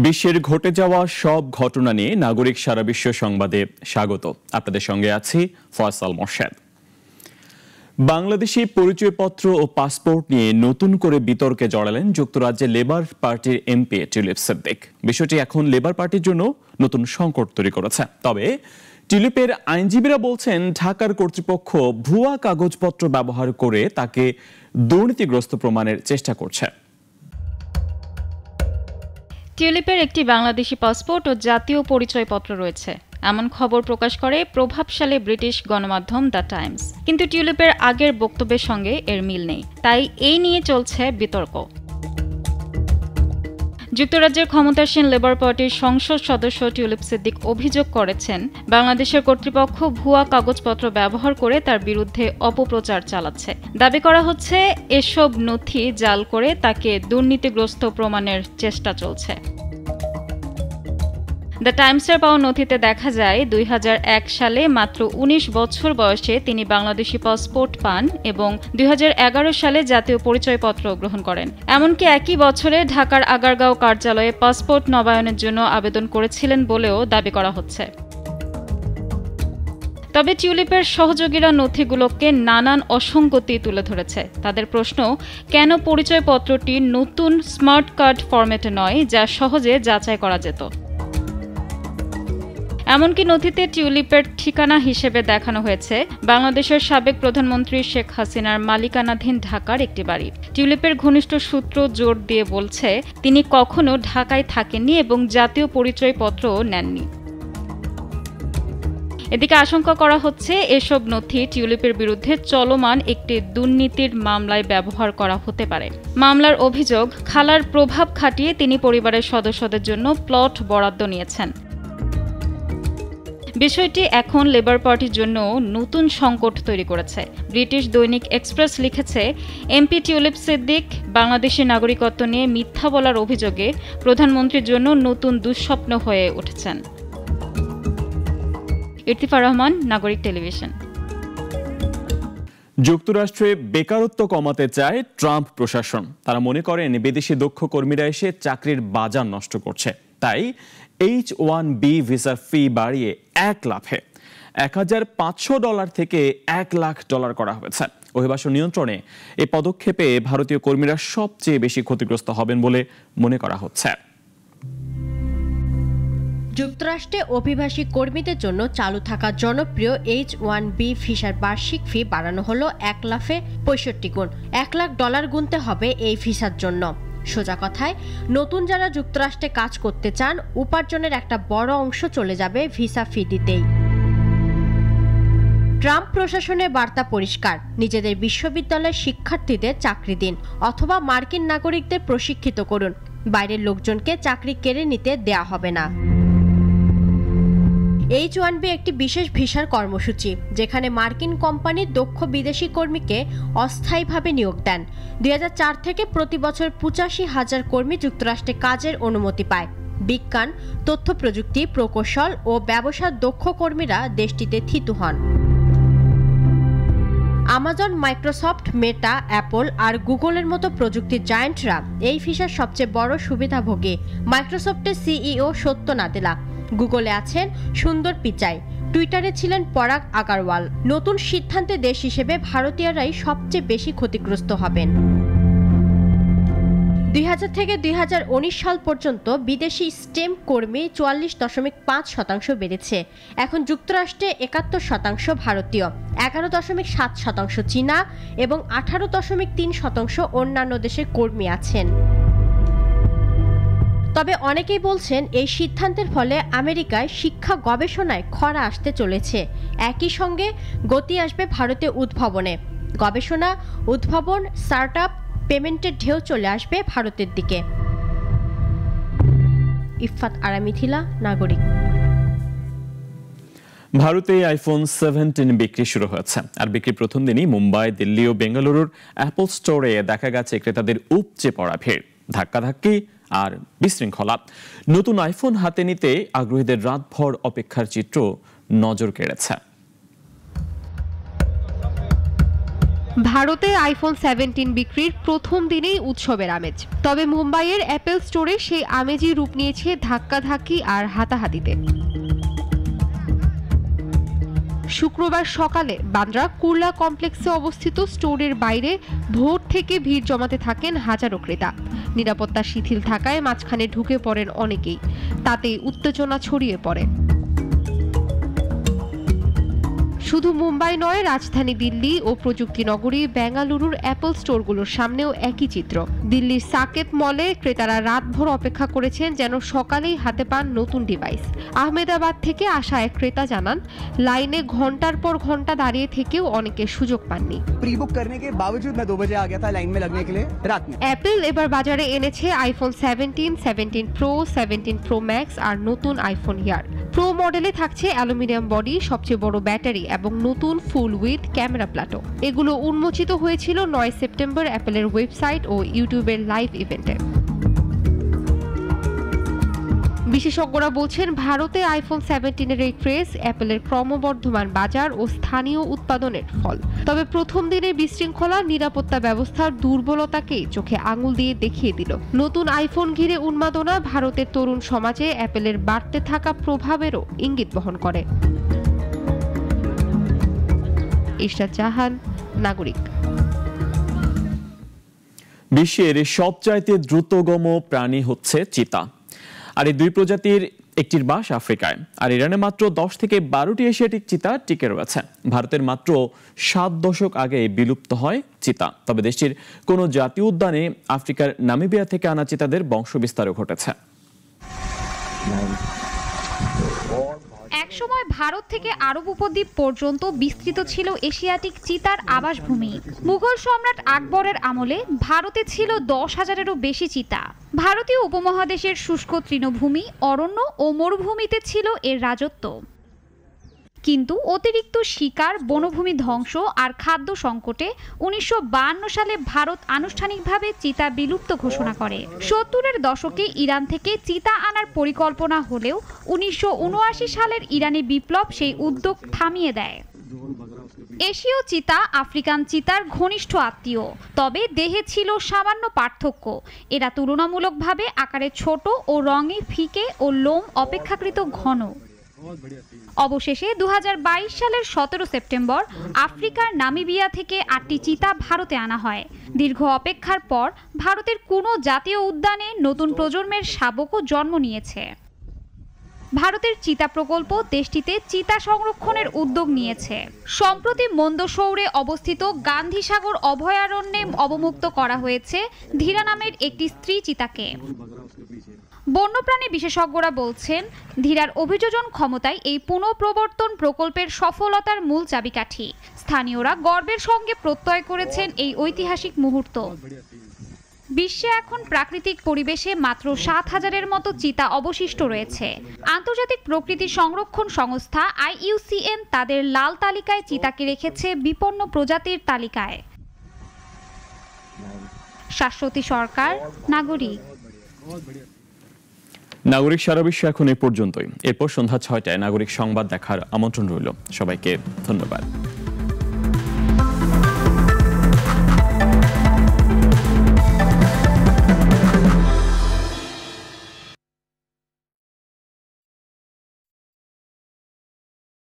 বিশ্বের ঘটে যাওয়া সব ঘটনা নিয়ে নাগরিক সারা বিশ্ব সংবাদে স্বাগত। আপনাদের সঙ্গে আছি ফয়সাল মোর্শেদ। বাংলাদেশি পরিচয়পত্র ও পাসপোর্ট নিয়ে নতুন করে বিতর্কে জড়ালেন যুক্তরাজ্যের লেবার পার্টির এমপি টিউলিপ সিদ্দিক। বিষয়টি এখন লেবার পার্টির জন্য নতুন সংকট তৈরি করেছে। তবে টিউলিপের আইনজীবীরা বলছেন, ঢাকার কর্তৃপক্ষ ভুয়া কাগজপত্র ব্যবহার করে তাকে দুর্নীতিগ্রস্ত প্রমাণের চেষ্টা করছে। টিউলিপের একটি বাংলাদেশি পাসপোর্ট ও জাতীয় পরিচয়পত্র রয়েছে, এমন খবর প্রকাশ করে প্রভাবশালী ব্রিটিশ গণমাধ্যম দ্য টাইমস। কিন্তু টিউলিপের আগের বক্তব্যের সঙ্গে এর মিল নেই, তাই এই নিয়ে চলছে বিতর্ক। যুক্তরাজ্যের ক্ষমতাসীন লেবার পার্টির সংসদ সদস্য টিউলিপ সিদ্দিক অভিযোগ করেছেন, বাংলাদেশের কর্তৃপক্ষ ভুয়া কাগজপত্র ব্যবহার করে তার বিরুদ্ধে অপপ্রচার চালাচ্ছে। দাবি করা হচ্ছে, এসব নথি জাল করে তাকে দুর্নীতিগ্রস্ত প্রমাণের চেষ্টা চলছে। দ্য টাইমসের পাওয়া নথিতে দেখা যায়, 2001 সালে মাত্র 19 বছর বয়সে তিনি বাংলাদেশি পাসপোর্ট পান এবং 2011 সালে জাতীয় পরিচয়পত্র গ্রহণ করেন। এমনকি একই বছরে ঢাকার আগারগাঁও কার্যালয়ে পাসপোর্ট নবায়নের জন্য আবেদন করেছিলেন বলেও দাবি করা হচ্ছে। তবে টিউলিপের সহযোগীরা নথিগুলোকে নানান অসঙ্গতি তুলে ধরেছে। তাদের প্রশ্ন, কেন পরিচয়পত্রটি নতুন স্মার্ট কার্ড ফরম্যাটে নয়, যা সহজে যাচাই করা যেত। এমনকি নথিতে টিউলিপের ঠিকানা হিসেবে দেখানো হয়েছে বাংলাদেশের সাবেক প্রধানমন্ত্রী শেখ হাসিনার মালিকানাধীন ঢাকার একটি বাড়ি। টিউলিপের ঘনিষ্ঠ সূত্র জোর দিয়ে বলছে, তিনি কখনো ঢাকায় থাকেননি এবং জাতীয় পরিচয়পত্রও নেননি। এদিকে আশঙ্কা করা হচ্ছে, এসব নথি টিউলিপের বিরুদ্ধে চলমান একটি দুর্নীতির মামলায় ব্যবহার করা হতে পারে। মামলার অভিযোগ, খালার প্রভাব খাটিয়ে তিনি পরিবারের সদস্যদের জন্য প্লট বরাদ্দ নিয়েছেন। বিষয়টি এখন লেবার পার্টির জন্য নতুন সংকট তৈরি করেছে। ব্রিটিশ দৈনিক এক্সপ্রেস লিখেছে, এমপি টিউলিপ সিদ্দিক বাংলাদেশি নাগরিকত্ব নিয়ে মিথ্যা বলার অভিযোগে প্রধানমন্ত্রীর জন্য নতুন দুঃস্বপ্ন হয়ে উঠেছেন। ইরতিফা রহমান, নাগরিক টেলিভিশন। যুক্তরাষ্ট্রে বেকারত্ব কমাতে চায় ট্রাম্প প্রশাসন। তারা মনে করেন, বিদেশি দক্ষ কর্মীরা এসে চাকরির বাজার নষ্ট করছে। তাই H-1B ভিসার ফি বাড়িয়ে 1 লাফে $1,500 থেকে $1 লাখ করা হয়েছে। অভিবাসন নিয়ন্ত্রণে এই পদক্ষেপে ভারতীয় কর্মীরা সবচেয়ে বেশি ক্ষতিগ্রস্ত হবেন বলে মনে করা হচ্ছে। যুক্তরাষ্ট্রে অভিবাসী কর্মীদের জন্য চালু থাকা জনপ্রিয় H-1B ভিসার বার্ষিক ফি বাড়ানো হলো 1 লাফে 65 গুণ। $1 লাখ গুনতে হবে এই ভিসার জন্য। সোজা কথায়, নতুন যারা যুক্তরাষ্ট্রে কাজ করতে চান, উপার্জনের একটা বড় অংশ চলে যাবে ভিসা ফি দিতেই। ট্রাম্প প্রশাসনের বার্তা পরিষ্কার, নিজেদের বিশ্ববিদ্যালয়ের শিক্ষার্থীদের চাকরি দিন অথবা মার্কিন নাগরিকদের প্রশিক্ষিত করুন। বাইরের লোকজনকে চাকরি কেড়ে নিতে দেয়া হবে না। H-1B একটি বিশেষ ভিসার কর্মসূচি, যেখানে মার্কিন কোম্পানি দক্ষ বিদেশি কর্মীকে অস্থায়ীভাবে নিয়োগ দেন। 2004 থেকে প্রতি বছর 85,000 কর্মী যুক্তরাষ্ট্রে কাজের অনুমতি পায়। বিজ্ঞান, তথ্য প্রযুক্তি, প্রকৌশল ও ব্যবসার দক্ষ কর্মীরা দেশটিতে থিতু হন। আমাজন, মাইক্রোসফট, মেটা, অ্যাপল আর গুগলের মতো প্রযুক্তির জায়ান্টরা এই ভিসার সবচেয়ে বড় সুবিধাভোগী। মাইক্রোসফটের সিইও সত্য নাদেলা, গুগলে আছেন সুন্দর পিচাই, টুইটারে ছিলেন পরাগ আগারওয়াল। নতুন সিদ্ধান্তে দেশ হিসেবে ভারতীয়রাই সবচেয়ে বেশি ক্ষতিগ্রস্ত হবেন। 2000 থেকে 2019 সাল পর্যন্ত বিদেশি স্টেম কর্মী 44.5% বেড়েছে। এখন যুক্তরাষ্ট্রে 71% ভারতীয়, 11.7% চীনা এবং 18.3% অন্যান্য দেশের কর্মী আছেন। তবে অনেকেই বলছেন, এই সিদ্ধান্তের ফলে আমেরিকায় শিক্ষা গবেষণায় খরা আসতে চলেছে। একই সঙ্গে গতি আসবে ভারতে উদ্ভাবনে। গবেষণা, উদ্ভাবন, স্টার্টআপ, পেমেন্টের ঢেউ চলে আসবে ভারতের দিকে। ইফফাত আরা মিথিলা, নাগরিক। ভারতে আইফোন 17 বিক্রি শুরু হয়েছে। আর বিক্রির প্রথম দিনই মুম্বাই, দিল্লি ও বেঙ্গালুরুর অ্যাপল স্টোরে দেখা গেছে ক্রেতাদের উপচে পড়া ভিড়, ধাক্কাধাক্কি আর বিশৃঙ্খলা। নতুন আইফোন হাতে নিতে আগ্রহীদের রাতভর অপেক্ষার চিত্র নজর কেড়েছে। ভারতে আইফোন 17 বিক্রির প্রথম দিনেই উৎসবের আমেজ। তবে মুম্বাইয়ের অ্যাপেল স্টোরে সেই আমেজই রূপ নিয়েছে ধাক্কাধাক্কি আর হাতাহাতিতে। শুক্রবার সকালে বান্দ্রা কুর্লা কমপ্লেক্সে অবস্থিত স্টোরের বাইরে ভোর থেকে ভিড় জমাতে থাকেন হাজারো ক্রেতা। নিরাপত্তা শিথিল থাকায় মাঝখানে ঢুকে পড়েন অনেকেই, তাতেই উত্তেজনা ছড়িয়ে পড়ে। শুধু মুম্বাই নয়, রাজধানী দিল্লি ও প্রযুক্তি নগরী বেঙ্গালুরুর অ্যাপল স্টোরগুলোর সামনেও একই চিত্র। দিল্লির সাকেত মলে ক্রেতারা রাতভর অপেক্ষা করেছেন যেন সকালেই হাতে পান নতুন ডিভাইস। আহমেদাবাদ থেকে আসা এক ক্রেতা জানান, লাইনে ঘন্টার পর ঘন্টা দাঁড়িয়ে থেকেও অনেকে সুযোগ পাননি। অ্যাপল এবার বাজারে এনেছে আইফোন 17, 17 প্রো, 17 প্রো ম্যাক্স আর নতুন আইফোন ইয়ার। প্রো মডেলে থাকছে অ্যালুমিনিয়াম বডি, সবচেয়ে বড় ব্যাটারি এবং নতুন ফুল উইথ ক্যামেরা প্লাটো। এগুলো উন্মোচিত হয়েছিল 9 সেপ্টেম্বর অ্যাপলের ওয়েবসাইট ও ইউটিউবের লাইভ ইভেন্টে। বিশেষজ্ঞরা বলছেন, ভারতে আইফোন 17-এর এই ক্রেজ অ্যাপলের ক্রমবর্ধমান বাজার ও স্থানীয় উৎপাদনের ফল। তবে প্রথম দিনের বিশৃঙ্খলা নিরাপত্তা ব্যবস্থার দুর্বলতাকেই চোখে আঙুল দিয়ে দেখিয়ে দিল। নতুন আইফোন ঘিরে উন্মাদনা ভারতের তরুণ সমাজে অ্যাপলের বাড়তে থাকা প্রভাবেরও ইঙ্গিত বহন করে। ইশরাত জাহান, নাগরিক। বিশ্বের সবচাইতে দ্রুতগম প্রাণী হচ্ছে চিতা, আর এই দুই প্রজাতির একটির বাস আফ্রিকায়। আর ইরানে মাত্র 10 থেকে 12টি এশিয়াটিক চিতা টিকে রয়েছে। ভারতের মাত্র 7 দশক আগে বিলুপ্ত হয় চিতা। তবে দেশটির কোনো জাতীয় উদ্যানে আফ্রিকার নামিবিয়া থেকে আনা চিতাদের বংশবিস্তারও ঘটেছে। একসময় ভারত থেকে আরব উপদ্বীপ পর্যন্ত বিস্তৃত ছিল এশিয়াটিক চিতার আবাসভূমি। মুঘল সম্রাট আকবরের আমলে ভারতে ছিল 10,000-এরও বেশি চিতা। ভারতীয় উপমহাদেশের শুষ্ক তৃণভূমি, অরণ্য ও মরুভূমিতে ছিল এর রাজত্ব। কিন্তু অতিরিক্ত শিকার, বনভূমি ধ্বংস আর খাদ্য সংকটে 1952 সালে ভারত আনুষ্ঠানিকভাবে চিতা বিলুপ্ত ঘোষণা করে। 70-এর দশকে ইরান থেকে চিতা আনার পরিকল্পনা হলেও 1979 সালের ইরানি বিপ্লব সেই উদ্যোগ থামিয়ে দেয়। এশীয় চিতা আফ্রিকান চিতার ঘনিষ্ঠ আত্মীয়, তবে দেহে ছিল সামান্য পার্থক্য। এরা তুলনামূলকভাবে আকারে ছোট ও রঙে ফিকে ও লোম অপেক্ষাকৃত ঘন। অবশেষে 2022 সালের 17 সেপ্টেম্বর আফ্রিকার নামিবিয়া থেকে 8টি চিতা ভারতে আনা হয়। দীর্ঘ অপেক্ষার পর ভারতের কোনো জাতীয় উদ্যানে নতুন প্রজন্মের শাবকও জন্ম নিয়েছে। ভারতের চিতা প্রকল্প দেশটিতে চিতা সংরক্ষণের উদ্যোগ নিয়েছে। সম্প্রতি মন্দসৌরে অবস্থিত গান্ধীসাগর অভয়ারণ্যে অবমুক্ত করা হয়েছে ধীরা নামের একটি স্ত্রী চিতাকে। বন্যপ্রাণী বিশেষজ্ঞরা বলছেন, ধীরার অভিযোজন ক্ষমতায় এই পুনঃপ্রবর্তন প্রকল্পের সফলতার মূল চাবিকাঠি। স্থানীয়রা গর্বের সঙ্গে প্রত্যয় করেছেন এই ঐতিহাসিক মুহূর্ত। বিশ্বে এখন প্রাকৃতিক পরিবেশে মাত্র 7,000-এর মতো চিতা অবশিষ্ট রয়েছে। আন্তর্জাতিক প্রকৃতি সংরক্ষণ সংস্থা IUCN তাদের লাল তালিকায় চিতাকে রেখেছে বিপন্ন প্রজাতির তালিকায়। শাশ্বতী সরকার, নাগরিক। নাগরিক সারা বিশ্ব এখন এ পর্যন্তই। এরপর সন্ধ্যা 6টায় নাগরিক সংবাদ দেখার আমন্ত্রণ রইল। সবাইকে ধন্যবাদ।